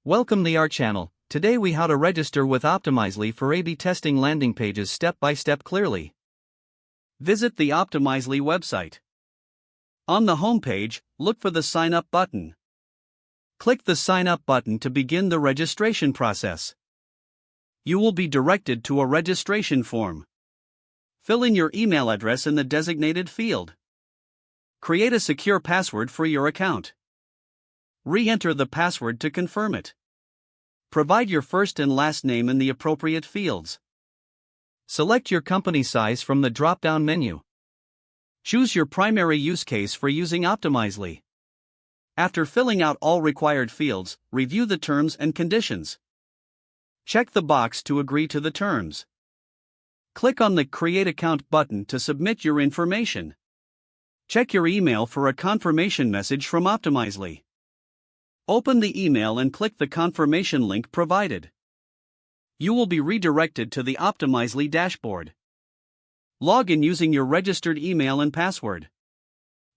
Welcome to our channel. Today we how to register with Optimizely for A/B testing landing pages step by step clearly. Visit the Optimizely website. On the home page, look for the Sign Up button. Click the Sign Up button to begin the registration process. You will be directed to a registration form. Fill in your email address in the designated field. Create a secure password for your account. Re-enter the password to confirm it. Provide your first and last name in the appropriate fields. Select your company size from the drop-down menu. Choose your primary use case for using Optimizely. After filling out all required fields, review the terms and conditions. Check the box to agree to the terms. Click on the Create Account button to submit your information. Check your email for a confirmation message from Optimizely. Open the email and click the confirmation link provided. You will be redirected to the Optimizely dashboard. Log in using your registered email and password.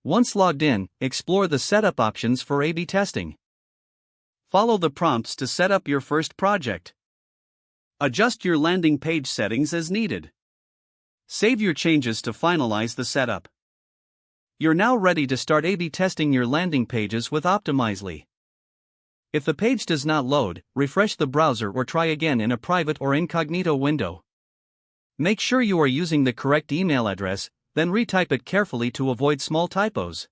Once logged in, explore the setup options for A/B testing. Follow the prompts to set up your first project. Adjust your landing page settings as needed. Save your changes to finalize the setup. You're now ready to start A/B testing your landing pages with Optimizely. If the page does not load, refresh the browser or try again in a private or incognito window. Make sure you are using the correct email address, then retype it carefully to avoid small typos.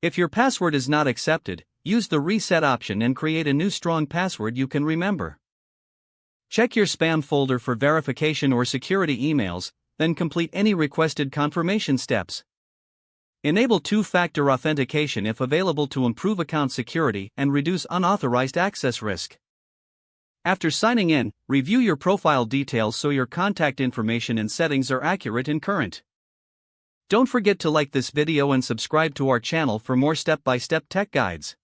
If your password is not accepted, use the reset option and create a new strong password you can remember. Check your spam folder for verification or security emails, then complete any requested confirmation steps. Enable two-factor authentication if available to improve account security and reduce unauthorized access risk. After signing in, review your profile details so your contact information and settings are accurate and current. Don't forget to like this video and subscribe to our channel for more step-by-step tech guides.